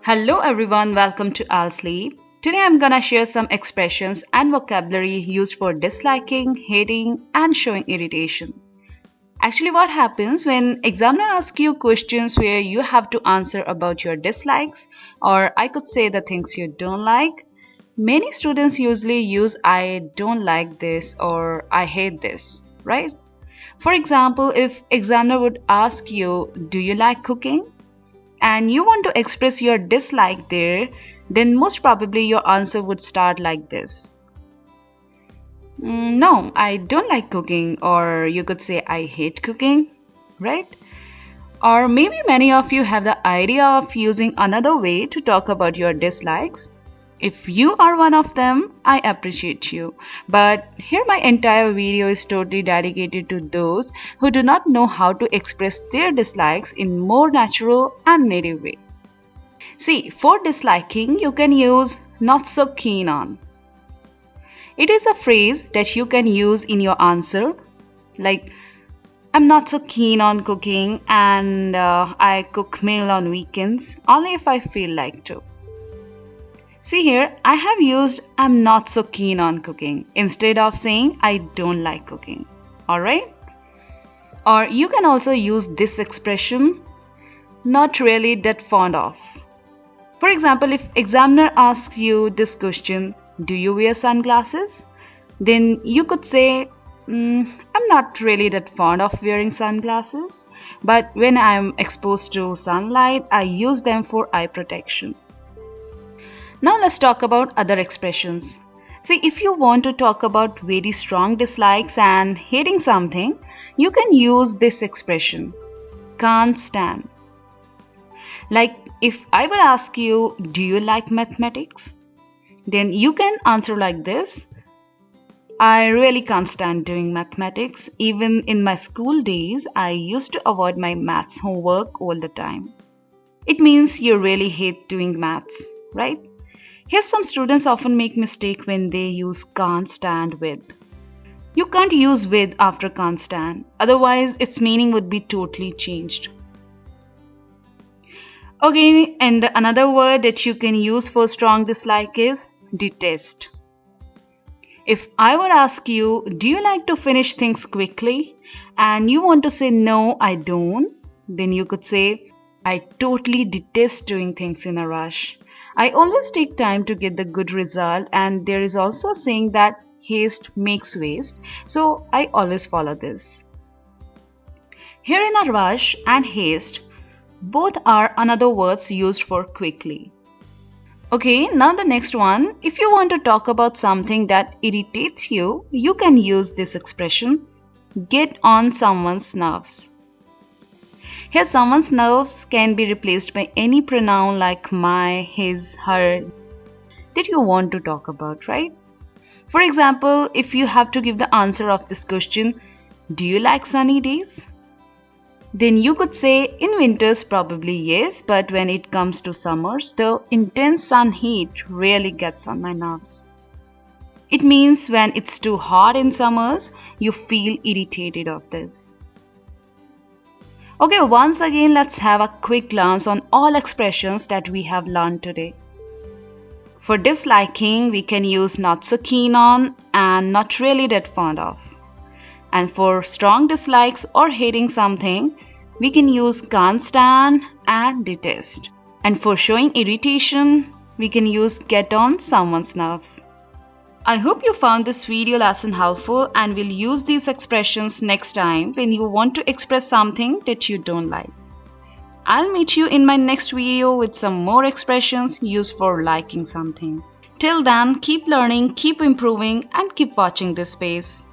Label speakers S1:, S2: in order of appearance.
S1: Hello everyone, welcome to IELTS Sleep. Today I'm gonna share some expressions and vocabulary used for disliking, hating, and showing irritation. Actually, what happens when examiner asks you questions where you have to answer about your dislikes, or I could say the things you don't like, many students usually use I don't like this or I hate this, right? For example, if examiner would ask you, do you like cooking? And you want to express your dislike there, then most probably your answer would start like this. No, I don't like cooking, or you could say I hate cooking, right? Or maybe many of you have the idea of using another way to talk about your dislikes. If you are one of them, I appreciate you. But here my entire video is totally dedicated to those who do not know how to express their dislikes in more natural and native way. See, for disliking, you can use not so keen on. It is a phrase that you can use in your answer, like I'm not so keen on cooking and I cook meal on weekends only if I feel like to. See here, I have used I'm not so keen on cooking instead of saying I don't like cooking. Alright? Or you can also use this expression, not really that fond of. For example, if examiner asks you this question, do you wear sunglasses? Then you could say, I'm not really that fond of wearing sunglasses, but when I'm exposed to sunlight, I use them for eye protection. Now let's talk about other expressions. See, if you want to talk about very strong dislikes and hating something, you can use this expression, can't stand. Like if I would ask you, do you like mathematics? Then you can answer like this, I really can't stand doing mathematics. Even in my school days, I used to avoid my maths homework all the time. It means you really hate doing maths, right? Here some students often make mistake when they use can't stand with. You can't use with after can't stand, otherwise its meaning would be totally changed. Okay, and another word that you can use for strong dislike is detest. If I would ask you, do you like to finish things quickly? And you want to say no, I don't, then you could say, I totally detest doing things in a rush. I always take time to get the good result, and there is also a saying that haste makes waste, so I always follow this. Here in a rush and haste, both are another words used for quickly. Okay, now the next one, if you want to talk about something that irritates you, you can use this expression, get on someone's nerves. Here someone's nerves can be replaced by any pronoun like my, his, her that you want to talk about, right? For example, if you have to give the answer of this question, do you like sunny days? Then you could say in winters probably yes, but when it comes to summers, the intense sun heat really gets on my nerves. It means when it's too hot in summers, you feel irritated of this. Okay, once again, let's have a quick glance on all expressions that we have learned today. For disliking, we can use not so keen on and not really that fond of. And for strong dislikes or hating something, we can use can't stand and detest. And for showing irritation, we can use get on someone's nerves. I hope you found this video lesson helpful and will use these expressions next time when you want to express something that you don't like. I'll meet you in my next video with some more expressions used for liking something. Till then, keep learning, keep improving, and keep watching this space.